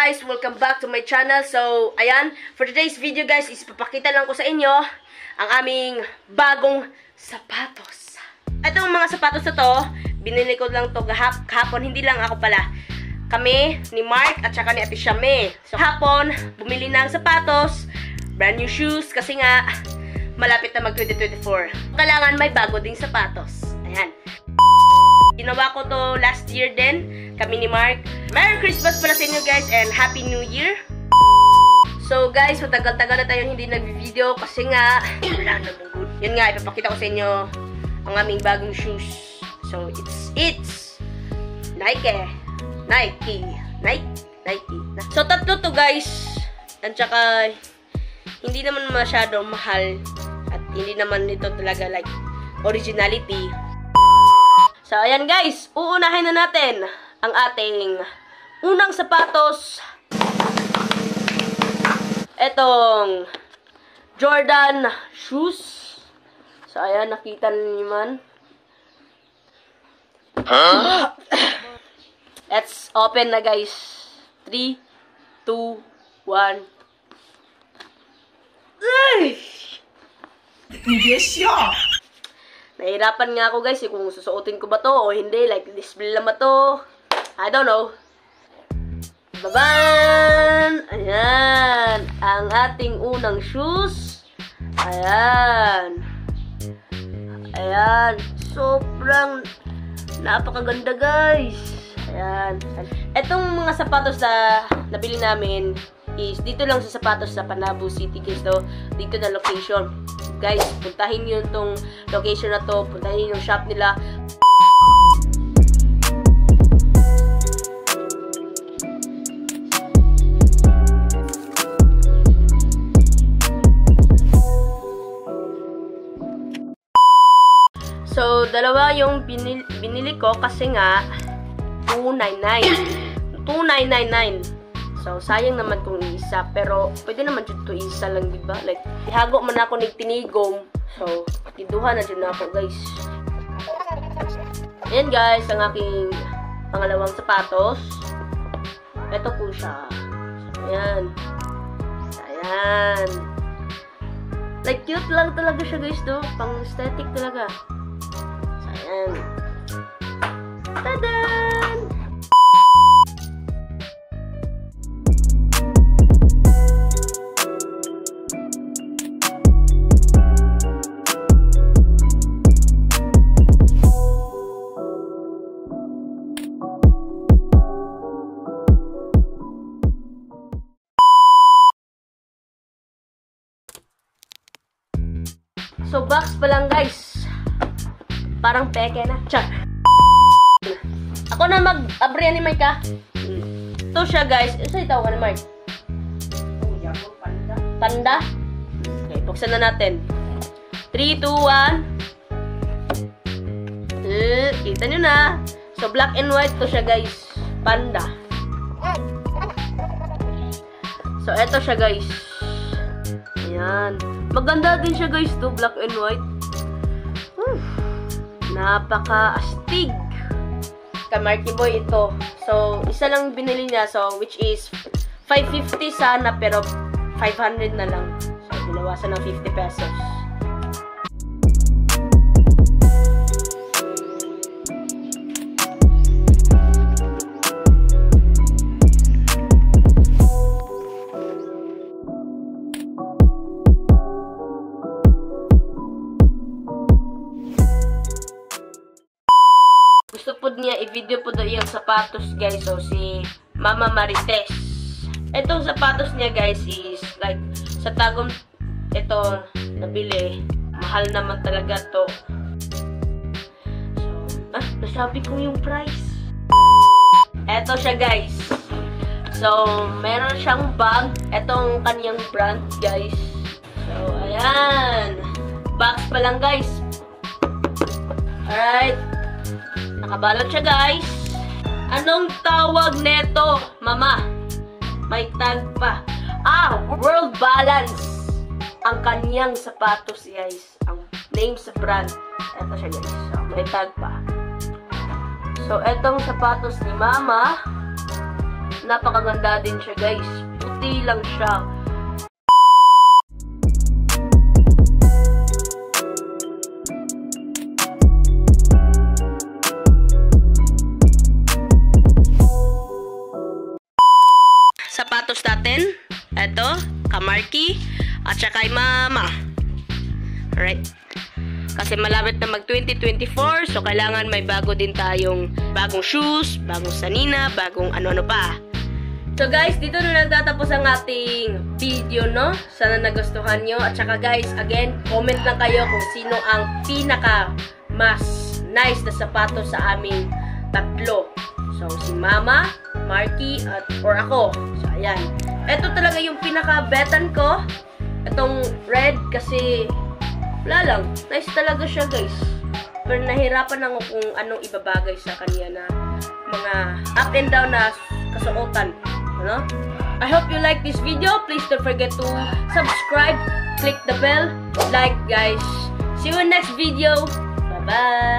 guys, welcome back to my channel. So, ayan, for today's video guys, is papakita lang ko sa inyo ang aming bagong sapatos. Itong mga sapatos na to, binili ko lang to kahapon, hindi lang ako pala. Kami, ni Mark, at saka ni Ate Shame. So, hapon, bumili ng sapatos, brand new shoes, kasi nga, malapit na mag 2024. Kailangan may bago ding sapatos. Ayan. Ginawa ko to last year din, kami ni Mark. Merry Christmas pala sa inyo guys, and Happy New Year! So guys, matagal-tagal na tayo hindi nag-video kasi nga, wala namang good. Yun nga, ipapakita ko sa inyo ang aming bagong shoes. So, it's Nike. So, tatlo to guys. At saka, hindi naman masyadong mahal. At hindi naman ito talaga like originality. So, ayan guys, uunahin na natin ang ating unang sapatos. Etong Jordan shoes. So, ayan, nakita niyo man. Huh? Let's open na guys. 3, 2, 1. Hindi siya. Nahirapan nga ako guys kung susuotin ko ba to o hindi. Like, display lang ba to? I don't know. Baban! Ayan. Ang ating unang shoes. Ayan. Ayan. Sobrang napakaganda guys. Ayan. Etong mga sapatos na nabili namin is dito lang sa sapatos sa Panabo City guys. So, dito na location. Guys, puntahin nyo itong location na to. Puntahin yung shop nila. So, dalawa yung binili ko kasi nga $299. So, sayang naman kung isa. Pero, pwede naman dito isa lang, diba? Like, ihago man ako nagtinigom. So, kiduha na dyan ako, guys. Ayan, guys, ang aking pangalawang sapatos. Ito po siya. So, ayan. Ayan. Like, cute lang talaga siya, guys, do. Pang aesthetic talaga. So, ayan. Tadan! So, box pa lang, guys. Parang peke na. Char. Ako na mag-abriya ni Mike, ha? Ito siya, guys. Ito itaw ka ni Mike. Panda? Okay, buksan na natin. 3, 2, 1. Kita nyo na. So, black and white to siya, guys. Panda. So, eto siya, guys. Ayan. Maganda din siya guys to, black and white. Napaka-astig. Kay Marky Boy ito. So, isa lang binili niya. So, which is 550 sana pero 500 na lang. So, binawasan ng 50 pesos. Gusto po niya i-video po daw yung sapatos guys. So, si Mama Marites. Itong sapatos niya guys is like sa tagong ito nabili. Mahal naman talaga to. So, nasabi ko yung price. Ito siya guys. So, meron siyang bag. Itong kanyang brand guys. So, ayan. Box pa lang guys. Alright. Nakabalot siya, guys. Anong tawag neto, Mama? May tag pa. World Balance. Ang kanyang sapatos, guys. Ang name sa brand. Ito siya, guys. So, may tag pa. So, etong sapatos ni Mama. Napakaganda din siya, guys. Puti lang siya. Sapatos natin. Ito, kamarki. At saka kay mama. Alright. Kasi malapit na mag 2024. So, kailangan may bago din tayong bagong shoes, bagong sanina, bagong ano-ano pa. So, guys, dito na nagtatapos ang ating video, no? Sana nagustuhan nyo. At saka, guys, again, comment lang kayo kung sino ang pinaka mas nice na sapatos sa aming tatlo. So, si Mama, Marky, or ako. So, ayan. Ito talaga yung pinaka-betan ko. Itong red kasi wala lang. Nice talaga siya, guys. Pero nahirapan ako kung anong ibabagay sa kanya na mga up and down na kasuotan. Ano? I hope you like this video. Please don't forget to subscribe, click the bell, like, guys. See you in next video. Bye-bye!